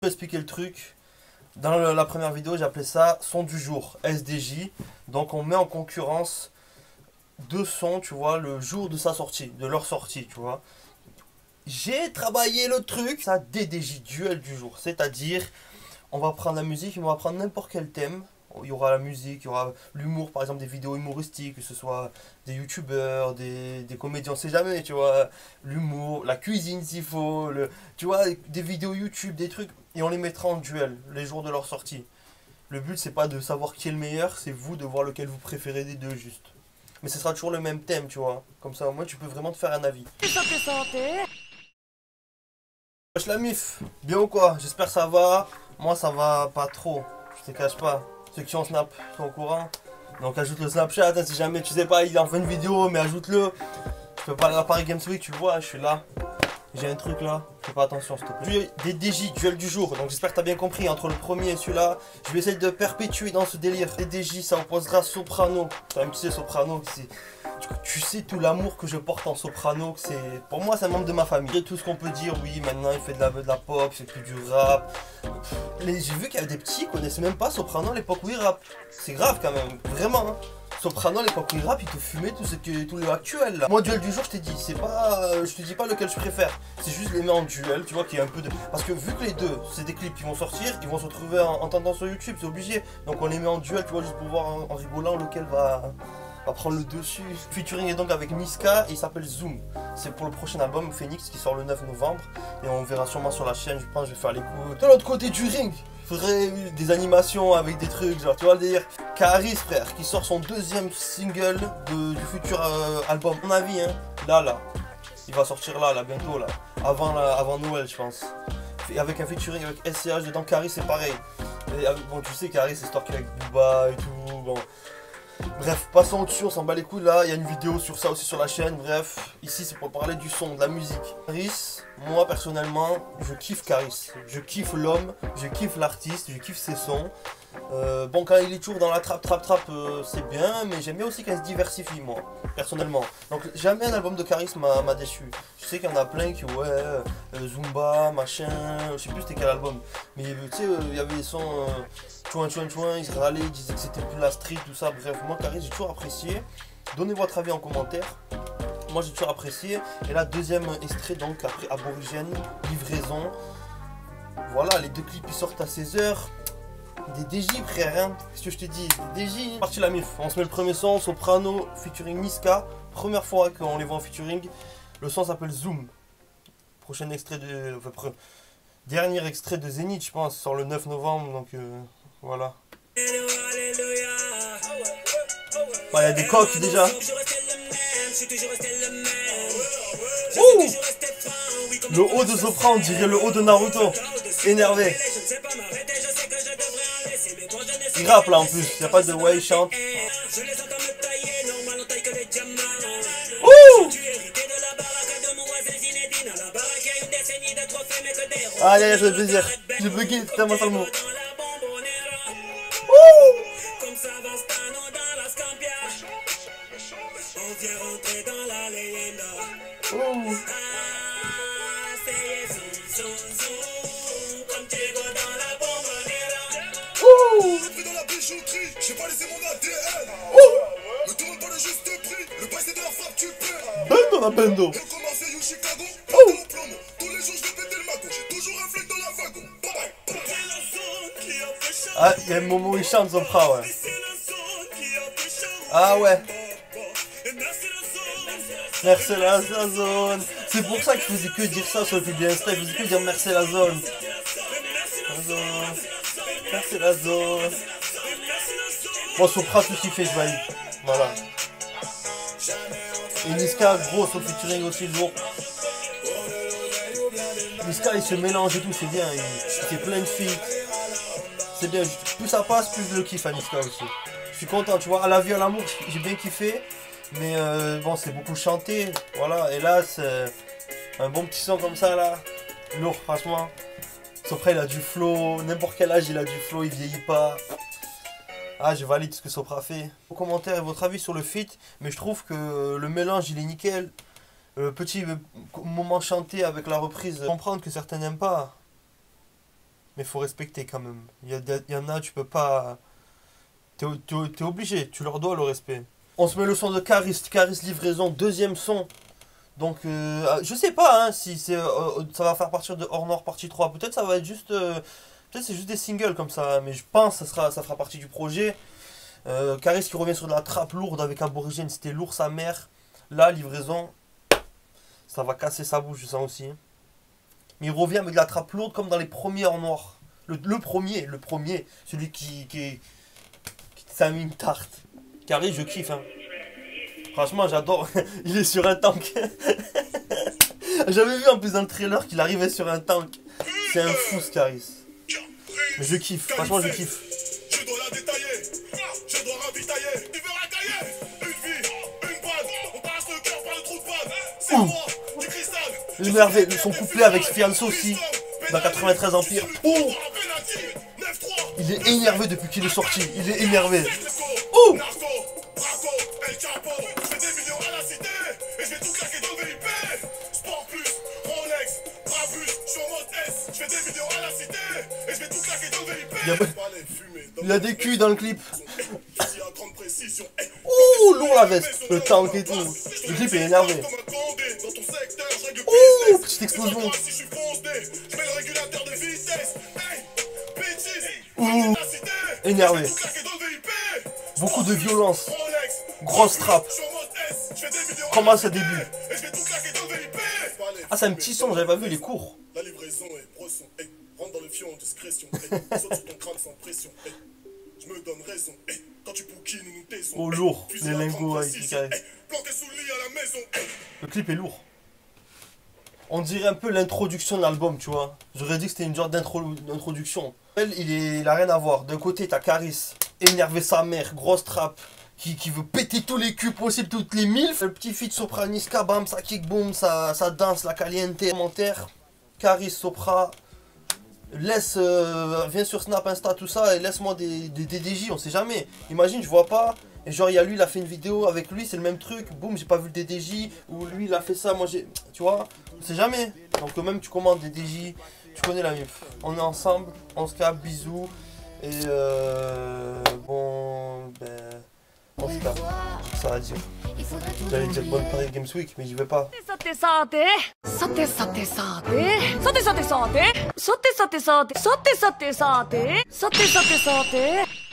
vais expliquer le truc. Dans la première vidéo, j'appelais ça son du jour, SDJ. Donc on met en concurrence deux sons, tu vois, le jour de sa sortie, de leur sortie, tu vois. J'ai travaillé le truc, ça DDJ, duel du jour. C'est-à-dire, on va prendre la musique, on va prendre n'importe quel thème. Il y aura la musique, il y aura l'humour, par exemple des vidéos humoristiques, que ce soit des youtubeurs, des comédiens, on sait jamais, tu vois. L'humour, la cuisine s'il faut, tu vois, des vidéos YouTube, des trucs. Et on les mettra en duel, les jours de leur sortie. Le but, c'est pas de savoir qui est le meilleur, c'est vous de voir lequel vous préférez des deux, juste. Mais ce sera toujours le même thème, tu vois. Comme ça, au moins, tu peux vraiment te faire un avis. Wesh la mif, bien ou quoi? J'espère que ça va. Moi ça va pas trop, je te cache pas. Ceux qui ont Snap sont au courant. Donc ajoute le Snapchat, hein, si jamais tu sais pas, il en fait une vidéo, mais ajoute-le. Je peux pas aller à Paris Games Week, tu le vois, je suis là. J'ai un truc là, fais pas attention s'il te plaît. DDJ, duel du jour, donc j'espère que t'as bien compris. Entre le premier et celui-là, je vais essayer de perpétuer dans ce délire. DDJ, ça opposera Soprano. Toi-même tu sais, Soprano, tu sais tout l'amour que je porte en Soprano, pour moi c'est un membre de ma famille. Tout ce qu'on peut dire, oui maintenant il fait de la pop, il fait plus du rap. J'ai vu qu'il y avait des petits qui connaissaient même pas Soprano à l'époque où il rappe. C'est grave quand même, vraiment hein. Soprano à l'époque où il rappe, il te fumait tout le actuel là. Moi duel du jour je t'ai dit, c'est pas. Je te dis pas lequel je préfère. C'est juste les mettre en duel, tu vois qu'il y a un peu de. Parce que vu que les deux, c'est des clips qui vont sortir, ils vont se retrouver en tendance sur YouTube, c'est obligé. Donc on les met en duel, tu vois, juste pour voir en rigolant lequel va prendre le dessus. Featuring est donc avec Niska et il s'appelle Zoom. C'est pour le prochain album Phoenix qui sort le 9 novembre. Et on verra sûrement sur la chaîne, je pense, je vais faire l'écoute. De l'autre côté du ring, il faudrait des animations avec des trucs, genre tu vois le délire. Karis frère, qui sort son deuxième single du futur album. À mon avis, hein, là. Il va sortir là, bientôt là. Avant Noël je pense. Et avec un featuring avec SCH dedans, Karis c'est pareil. Et, bon tu sais Karis c'est stocké avec Booba et tout, bon. Bref, passons au-dessus, on s'en bat les couilles là, il y a une vidéo sur ça aussi sur la chaîne, bref, ici c'est pour parler du son, de la musique. Karis, moi personnellement, je kiffe Karis, je kiffe l'homme, je kiffe l'artiste, je kiffe ses sons. Bon quand il est toujours dans la trap, c'est bien, mais j'aime bien aussi quand il se diversifie moi, personnellement. Donc jamais un album de Karis m'a déçu. Je sais qu'il y en a plein qui, Zumba, machin, je sais plus c'était quel album. Mais tu sais, il y avait des sons... Chouin, ils se râlaient, ils disaient que c'était plus la street, tout ça. Bref, moi, Karis, j'ai toujours apprécié. Donnez votre avis en commentaire. Moi, j'ai toujours apprécié. Et là, deuxième extrait, donc, après Aborigène, Livraison. Voilà, les deux clips, ils sortent à 16h. Des DJ, frère, hein. Qu'est-ce que je te dis? Des DJ. Parti la mif. On se met le premier son, Soprano, featuring Niska. Première fois qu'on les voit en featuring. Le son s'appelle Zoom. Prochain extrait de... Enfin, dernier extrait de Zénith, je pense, sort le 9 novembre, donc... Voilà. Bah, y a des coques déjà. Ouh, le haut de Sopra, on dirait le haut de Naruto. Énervé. Il rappe là en plus, y a pas de ouais, il chante. Ouh. Ah, ça fait plaisir. J'ai bugué tellement sur le mot. Bendo la bendo. Ah, il y a un moment où il chante Sopra, ouais. Ah ouais. Merci la zone. C'est pour ça qu'il faisait que dire ça sur le public Insta, il faisait que dire merci la zone. Merci la zone. Bon, Sopra, tout ce qu'il fait, je valide. Voilà. Et Niska, gros, son featuring aussi lourd. Niska, il se mélange et tout, c'est bien. Il fait plein de feats. C'est bien. Plus ça passe, plus je le kiffe à Niska aussi. Je suis content, tu vois. À la vie, à l'amour, j'ai bien kiffé. Mais bon, c'est beaucoup chanté. Voilà. Et là, c'est un bon petit son comme ça, là. Lourd, franchement. Sopra, il a du flow. N'importe quel âge, il a du flow. Il vieillit pas. Ah, je valide ce que Sopra fait. Vos commentaires et votre avis sur le feat, mais je trouve que le mélange il est nickel. Le petit moment chanté avec la reprise, comprendre que certains n'aiment pas. Mais faut respecter quand même. Il y en a, tu peux pas... T'es obligé, tu leur dois le respect. On se met le son de Caris, Caris livraison, deuxième son. Donc, je sais pas hein, si c'est, ça va faire partir de Hors Nord partie 3. Peut-être ça va être juste... peut-être c'est juste des singles comme ça. Mais je pense que ça fera partie du projet. Caris qui revient sur de la trappe lourde avec Aborigène, c'était lourd sa mère. Là, livraison, ça va casser sa bouche, je sens aussi. Mais il revient avec de la trappe lourde comme dans les premiers en noir. Le premier, celui qui t'a mis une tarte. Caris, je kiffe. Hein. Franchement, j'adore. Il est sur un tank. J'avais vu en plus dans le trailer qu'il arrivait sur un tank. C'est un fou ce Caris. Mais je kiffe, franchement, je kiffe. Je dois la détailler, je dois ravitailler. Tu veux racailler une vie, une balle. On passe le cœur par le trou de balle. C'est moi, du cristal. Énervé, son couplet avec Fianso aussi. Dans 93 Empire. Oh, il est énervé depuis qu'il est sorti. Il est énervé. Oh, il y a des culs dans le clip. Ouh, lourd la veste. Le tank et tout. Le clip est énervé. Ouh, petite explosion. Ouh, énervé. Beaucoup de violence. Grosse trappe. Comment ça début? Ah, c'est un petit son, j'avais pas vu, il est court. La livraison est brosson, rentre dans le fion en discrétion, saute sur ton crâne sans pression, je me donne raison, quand tu bouquines, nous nous taisons. Oh, lourd, les lingots avec les carrés. Planqué sous le lit à la maison. Le clip est lourd. On dirait un peu l'introduction de l'album, tu vois. J'aurais dit que c'était une genre d'introduction. Il a rien à voir. D'un côté, t'as Caris, énervé sa mère, grosse trappe. Qui veut péter tous les culs possibles, toutes les milfs. Le petit feat Sopranisca, bam, ça kick boom, ça danse, la caliente, commentaire. Caris, Sopra, viens sur Snap, Insta, tout ça, et laisse-moi des DDJ, on sait jamais. Imagine, je vois pas, et genre, il y a lui, il a fait une vidéo avec lui, c'est le même truc, boum, j'ai pas vu le DDJ, ou lui, il a fait ça, moi j'ai... Tu vois, on sait jamais. Donc même, tu commandes des DDJ, tu connais la mif. On est ensemble, on se capte, bisous, et bon, ben... On se capte, ça va dire. J'allais dire bonne Paris Games Week, mais j'y vais pas.さてさてさてさてさてさてさてさてさてさてさてさてさてさてさてさてさてさて